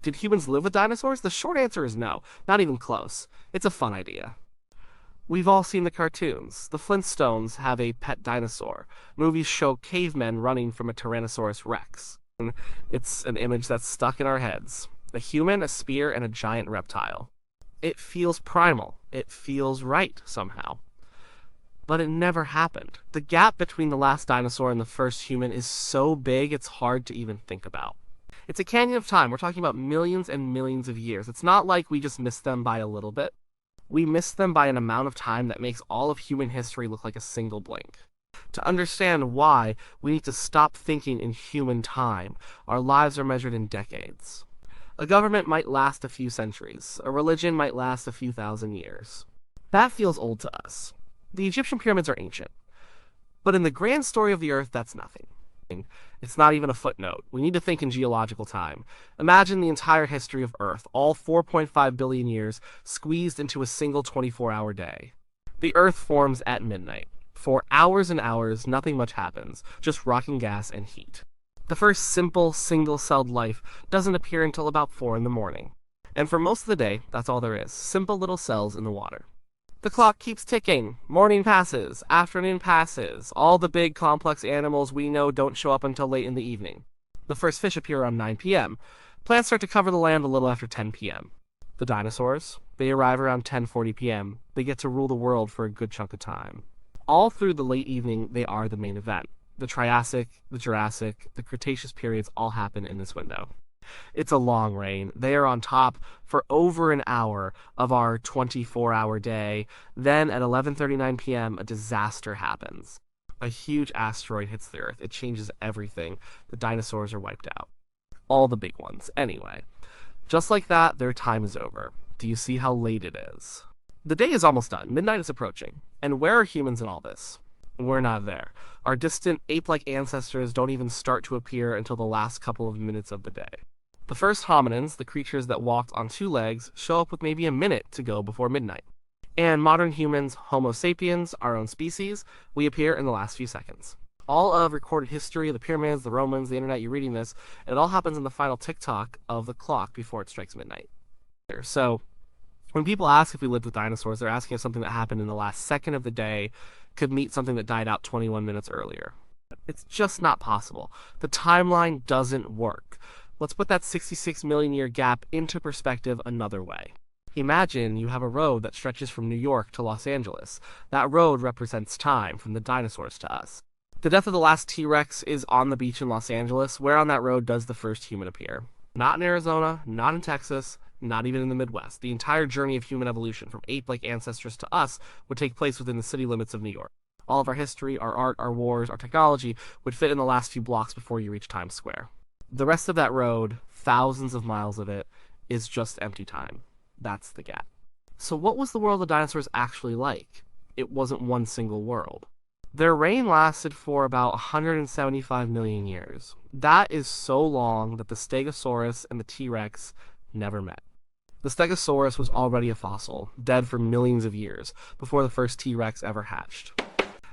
Did humans live with dinosaurs? The short answer is no, not even close. It's a fun idea. We've all seen the cartoons. The Flintstones have a pet dinosaur. Movies show cavemen running from a Tyrannosaurus Rex. It's an image that's stuck in our heads. A human, a spear, and a giant reptile. It feels primal. It feels right, somehow. But it never happened. The gap between the last dinosaur and the first human is so big it's hard to even think about. It's a canyon of time. We're talking about millions and millions of years. It's not like we just missed them by a little bit. We missed them by an amount of time that makes all of human history look like a single blink. To understand why, we need to stop thinking in human time. Our lives are measured in decades. A government might last a few centuries. A religion might last a few thousand years. That feels old to us. The Egyptian pyramids are ancient. But in the grand story of the Earth, that's nothing. It's not even a footnote. We need to think in geological time. Imagine the entire history of Earth, all 4.5 billion years, squeezed into a single 24-hour day. The Earth forms at midnight. For hours and hours, nothing much happens, just rocking gas and heat. The first simple, single-celled life doesn't appear until about 4 in the morning. And for most of the day, that's all there is, simple little cells in the water. The clock keeps ticking. Morning passes. Afternoon passes. All the big, complex animals we know don't show up until late in the evening. The first fish appear around 9 p.m. Plants start to cover the land a little after 10 p.m. The dinosaurs, they arrive around 10:40 p.m. They get to rule the world for a good chunk of time. All through the late evening, they are the main event. The Triassic, the Jurassic, the Cretaceous periods all happen in this window. It's a long reign. They are on top for over an hour of our 24-hour day. Then at 11:39 p.m., a disaster happens. A huge asteroid hits the Earth. It changes everything. The dinosaurs are wiped out. All the big ones, anyway. Just like that, their time is over. Do you see how late it is? The day is almost done. Midnight is approaching. And where are humans in all this? We're not there. Our distant ape-like ancestors don't even start to appear until the last couple of minutes of the day. The first hominins, the creatures that walked on 2 legs, show up with maybe a minute to go before midnight. And modern humans, Homo sapiens, our own species, we appear in the last few seconds. All of recorded history, the pyramids, the Romans, the internet, you're reading this, and it all happens in the final tick-tock of the clock before it strikes midnight. So, when people ask if we lived with dinosaurs, they're asking if something that happened in the last second of the day could meet something that died out 21 minutes earlier. It's just not possible. The timeline doesn't work. Let's put that 66 million year gap into perspective another way. Imagine you have a road that stretches from New York to Los Angeles. That road represents time, from the dinosaurs to us. The death of the last T-Rex is on the beach in Los Angeles. Where on that road does the first human appear? Not in Arizona, not in Texas, not even in the Midwest. The entire journey of human evolution, from ape-like ancestors to us, would take place within the city limits of New York. All of our history, our art, our wars, our technology would fit in the last few blocks before you reach Times Square. The rest of that road, thousands of miles of it, is just empty time. That's the gap. So what was the world of dinosaurs actually like? It wasn't one single world. Their reign lasted for about 175 million years. That is so long that the Stegosaurus and the T-Rex never met. The Stegosaurus was already a fossil, dead for millions of years, before the first T-Rex ever hatched.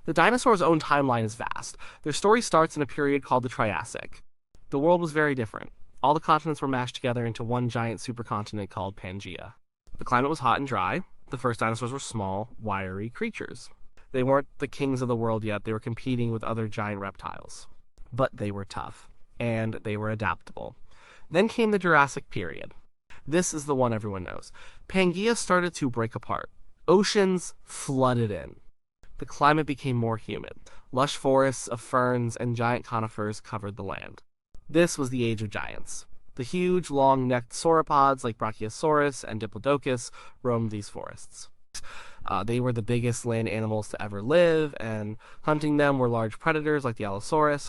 The dinosaurs' own timeline is vast. Their story starts in a period called the Triassic. The world was very different. All the continents were mashed together into one giant supercontinent called Pangaea. The climate was hot and dry. The first dinosaurs were small, wiry creatures. They weren't the kings of the world yet. They were competing with other giant reptiles. But they were tough, and they were adaptable. Then came the Jurassic period. This is the one everyone knows. Pangaea started to break apart. Oceans flooded in. The climate became more humid. Lush forests of ferns and giant conifers covered the land. This was the age of giants. The huge, long-necked sauropods like Brachiosaurus and Diplodocus roamed these forests. They were the biggest land animals to ever live, and hunting them were large predators like the Allosaurus.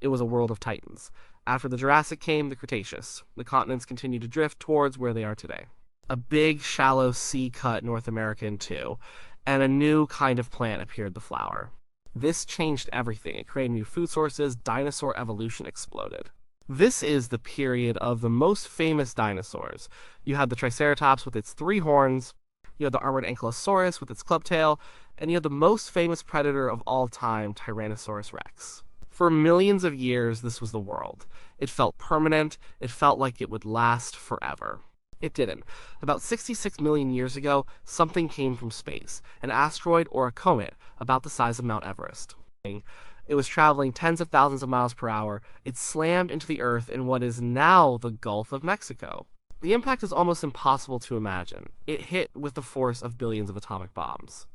It was a world of titans. After the Jurassic came the Cretaceous. The continents continued to drift towards where they are today. A big, shallow sea cut North America in two, and a new kind of plant appeared, the flower. This changed everything. It created new food sources. Dinosaur evolution exploded. This is the period of the most famous dinosaurs. You had the Triceratops with its 3 horns, you had the armored Ankylosaurus with its club tail, and you had the most famous predator of all time, Tyrannosaurus Rex. For millions of years, this was the world. It felt permanent, it felt like it would last forever. It didn't. About 66 million years ago, something came from space, an asteroid or a comet about the size of Mount Everest. It was traveling tens of thousands of miles per hour. It slammed into the Earth in what is now the Gulf of Mexico. The impact is almost impossible to imagine. It hit with the force of billions of atomic bombs.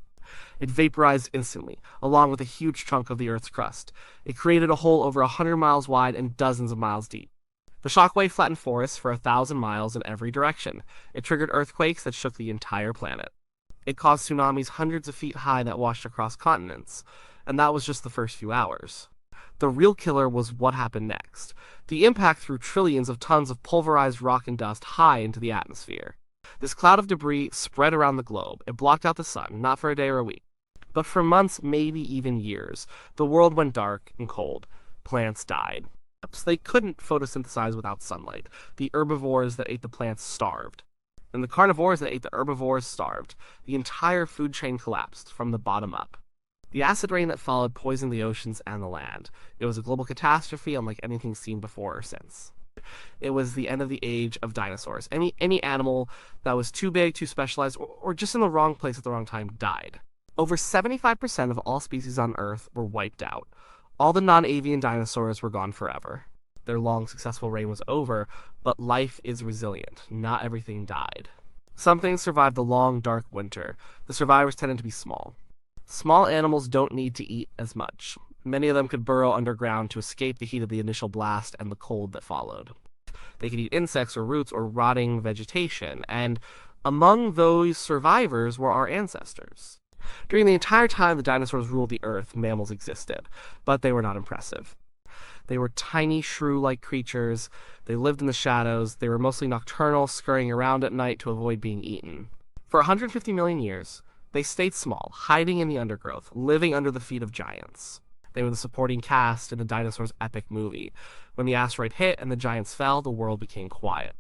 It vaporized instantly, along with a huge chunk of the Earth's crust. It created a hole over 100 miles wide and dozens of miles deep. The shockwave flattened forests for 1,000 miles in every direction. It triggered earthquakes that shook the entire planet. It caused tsunamis hundreds of feet high that washed across continents. And that was just the first few hours. The real killer was what happened next. The impact threw trillions of tons of pulverized rock and dust high into the atmosphere. This cloud of debris spread around the globe. It blocked out the sun, not for a day or a week, but for months, maybe even years. The world went dark and cold. Plants died. They couldn't photosynthesize without sunlight. The herbivores that ate the plants starved. And the carnivores that ate the herbivores starved. The entire food chain collapsed from the bottom up. The acid rain that followed poisoned the oceans and the land. It was a global catastrophe unlike anything seen before or since. It was the end of the age of dinosaurs. Any animal that was too big, too specialized, or just in the wrong place at the wrong time died. Over 75% of all species on Earth were wiped out. All the non-avian dinosaurs were gone forever. Their long, successful reign was over, but life is resilient. Not everything died. Some things survived the long, dark winter. The survivors tended to be small. Small animals don't need to eat as much. Many of them could burrow underground to escape the heat of the initial blast and the cold that followed. They could eat insects or roots or rotting vegetation, and among those survivors were our ancestors. During the entire time the dinosaurs ruled the Earth, mammals existed, but they were not impressive. They were tiny, shrew-like creatures. They lived in the shadows. They were mostly nocturnal, scurrying around at night to avoid being eaten. For 150 million years, they stayed small, hiding in the undergrowth, living under the feet of giants. They were the supporting cast in the dinosaurs' epic movie. When the asteroid hit and the giants fell, the world became quiet.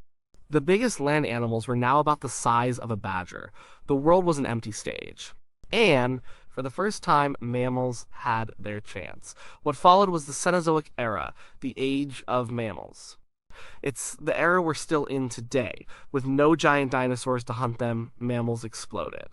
The biggest land animals were now about the size of a badger. The world was an empty stage. And, for the first time, mammals had their chance. What followed was the Cenozoic era, the age of mammals. It's the era we're still in today. With no giant dinosaurs to hunt them, mammals exploded.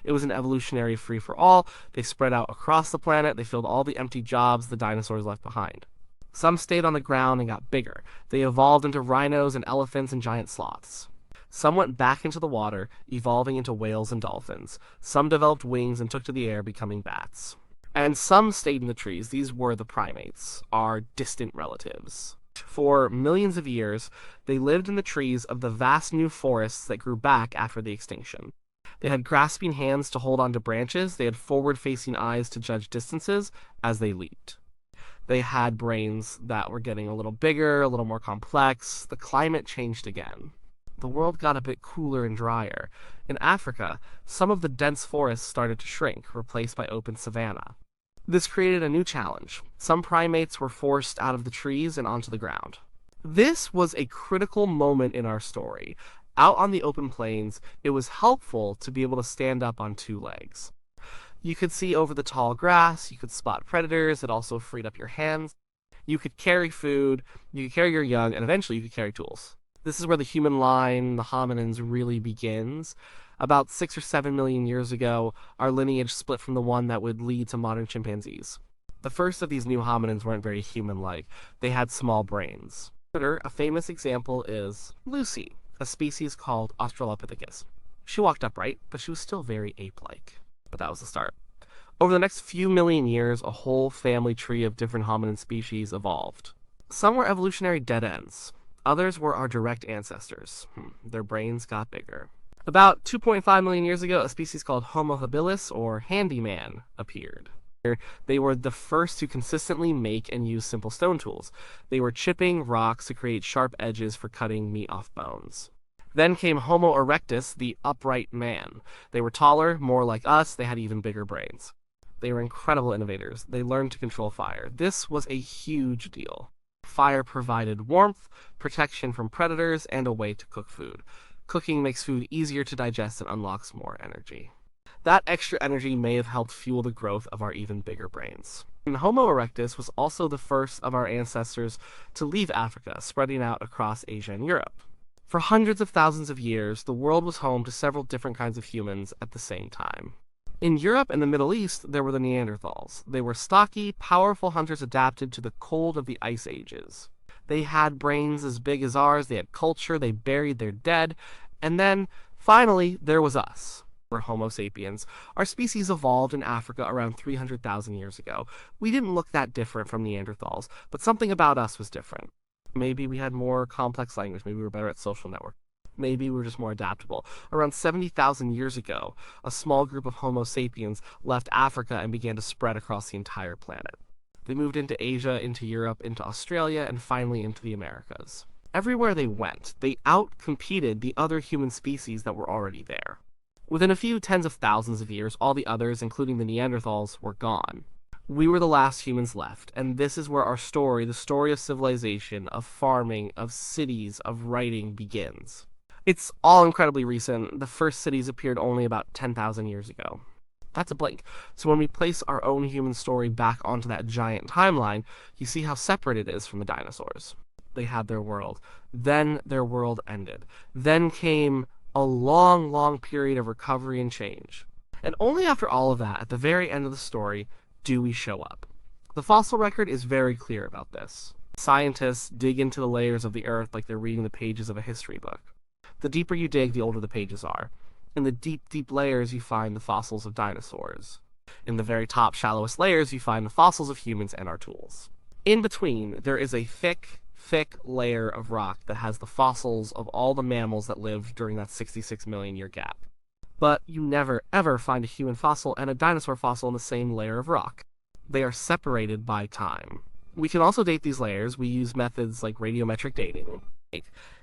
It was an evolutionary free-for-all. They spread out across the planet. They filled all the empty jobs the dinosaurs left behind. Some stayed on the ground and got bigger. They evolved into rhinos and elephants and giant sloths. Some went back into the water, evolving into whales and dolphins. Some developed wings and took to the air, becoming bats. And some stayed in the trees. These were the primates, our distant relatives. For millions of years, they lived in the trees of the vast new forests that grew back after the extinction. They had grasping hands to hold onto branches. They had forward-facing eyes to judge distances as they leaped. They had brains that were getting a little bigger, a little more complex. The climate changed again. The world got a bit cooler and drier. In Africa, some of the dense forests started to shrink, replaced by open savanna. This created a new challenge. Some primates were forced out of the trees and onto the ground. This was a critical moment in our story. Out on the open plains, it was helpful to be able to stand up on two legs. You could see over the tall grass, you could spot predators, it also freed up your hands. You could carry food, you could carry your young, and eventually you could carry tools. This is where the human line, the hominins, really begins. About 6 or 7 million years ago, our lineage split from the one that would lead to modern chimpanzees. The first of these new hominins weren't very human-like. They had small brains. A famous example is Lucy, a species called Australopithecus. She walked upright, but she was still very ape-like. But that was the start. Over the next few million years, a whole family tree of different hominin species evolved. Some were evolutionary dead ends. Others were our direct ancestors. Their brains got bigger. About 2.5 million years ago, a species called Homo habilis, or handyman, appeared. They were the first to consistently make and use simple stone tools. They were chipping rocks to create sharp edges for cutting meat off bones. Then came Homo erectus, the upright man. They were taller, more like us, they had even bigger brains. They were incredible innovators. They learned to control fire. This was a huge deal. Fire provided warmth, protection from predators, and a way to cook food. Cooking makes food easier to digest and unlocks more energy. That extra energy may have helped fuel the growth of our even bigger brains. And Homo erectus was also the first of our ancestors to leave Africa, spreading out across Asia and Europe. For hundreds of thousands of years, the world was home to several different kinds of humans at the same time. In Europe and the Middle East, there were the Neanderthals. They were stocky, powerful hunters adapted to the cold of the ice ages. They had brains as big as ours, they had culture, they buried their dead, and then, finally, there was us. We're Homo sapiens. Our species evolved in Africa around 300,000 years ago. We didn't look that different from Neanderthals, but something about us was different. Maybe we had more complex language, maybe we were better at social network. Maybe we were just more adaptable. Around 70,000 years ago, a small group of Homo sapiens left Africa and began to spread across the entire planet. They moved into Asia, into Europe, into Australia, and finally into the Americas. Everywhere they went, they outcompeted the other human species that were already there. Within a few tens of thousands of years, all the others, including the Neanderthals, were gone. We were the last humans left, and this is where our story, the story of civilization, of farming, of cities, of writing, begins. It's all incredibly recent. The first cities appeared only about 10,000 years ago. That's a blink. So when we place our own human story back onto that giant timeline, you see how separate it is from the dinosaurs. They had their world. Then their world ended. Then came a long, long period of recovery and change. And only after all of that, at the very end of the story, do we show up. The fossil record is very clear about this. Scientists dig into the layers of the earth like they're reading the pages of a history book. The deeper you dig, the older the pages are. In the deep, deep layers, you find the fossils of dinosaurs. In the very top, shallowest layers, you find the fossils of humans and our tools. In between, there is a thick layer of rock that has the fossils of all the mammals that lived during that 66 million year gap. But you never ever find a human fossil and a dinosaur fossil in the same layer of rock. They are separated by time. We can also date these layers. We use methods like radiometric dating.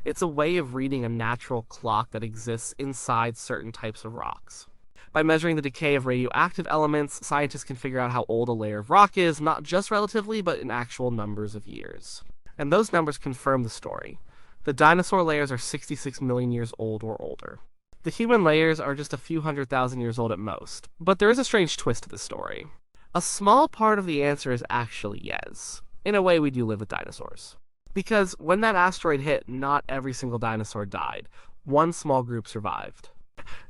It's a way of reading a natural clock that exists inside certain types of rocks. By measuring the decay of radioactive elements, scientists can figure out how old a layer of rock is, not just relatively, but in actual numbers of years. And those numbers confirm the story. The dinosaur layers are 66 million years old or older. The human layers are just a few 100,000 years old at most. But there is a strange twist to this story. A small part of the answer is actually yes. In a way, we do live with dinosaurs. Because when that asteroid hit, not every single dinosaur died. One small group survived.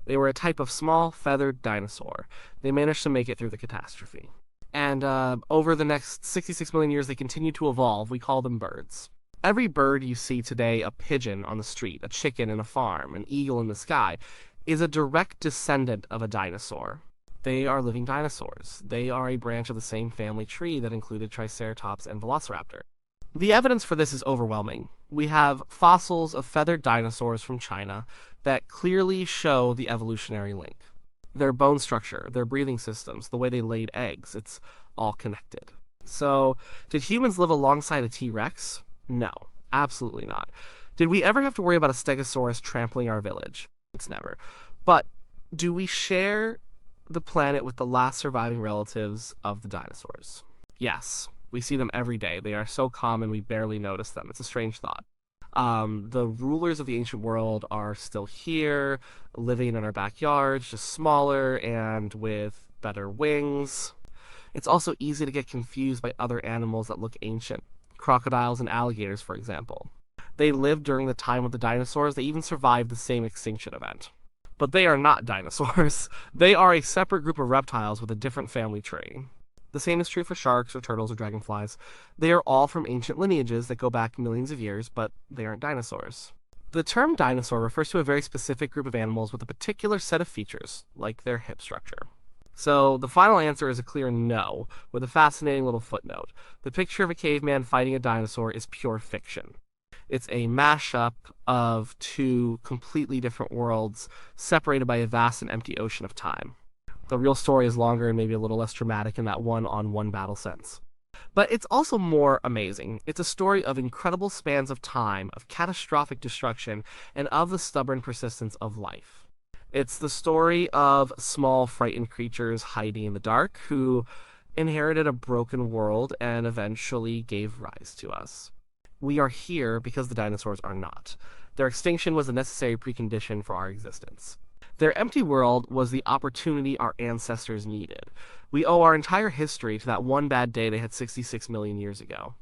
They were a type of small, feathered dinosaur. They managed to make it through the catastrophe. And over the next 66 million years, they continue to evolve. We call them birds. Every bird you see today, a pigeon on the street, a chicken in a farm, an eagle in the sky, is a direct descendant of a dinosaur. They are living dinosaurs. They are a branch of the same family tree that included Triceratops and Velociraptor. The evidence for this is overwhelming. We have fossils of feathered dinosaurs from China that clearly show the evolutionary link. Their bone structure, their breathing systems, the way they laid eggs, it's all connected. So, did humans live alongside a T-Rex? No, absolutely not. Did we ever have to worry about a Stegosaurus trampling our village? It's never. But do we share the planet with the last surviving relatives of the dinosaurs? Yes. We see them every day. They are so common we barely notice them. It's a strange thought. The rulers of the ancient world are still here, living in our backyards, just smaller and with better wings. It's also easy to get confused by other animals that look ancient. Crocodiles and alligators, for example. They lived during the time of the dinosaurs. They even survived the same extinction event. But they are not dinosaurs. They are a separate group of reptiles with a different family tree. The same is true for sharks or turtles or dragonflies. They are all from ancient lineages that go back millions of years, but they aren't dinosaurs. The term dinosaur refers to a very specific group of animals with a particular set of features, like their hip structure. So the final answer is a clear no, with a fascinating little footnote. The picture of a caveman fighting a dinosaur is pure fiction. It's a mashup of two completely different worlds, separated by a vast and empty ocean of time. The real story is longer and maybe a little less dramatic in that one-on-one battle sense. But it's also more amazing. It's a story of incredible spans of time, of catastrophic destruction, and of the stubborn persistence of life. It's the story of small, frightened creatures hiding in the dark who inherited a broken world and eventually gave rise to us. We are here because the dinosaurs are not. Their extinction was a necessary precondition for our existence. Their empty world was the opportunity our ancestors needed. We owe our entire history to that one bad day they had 66 million years ago.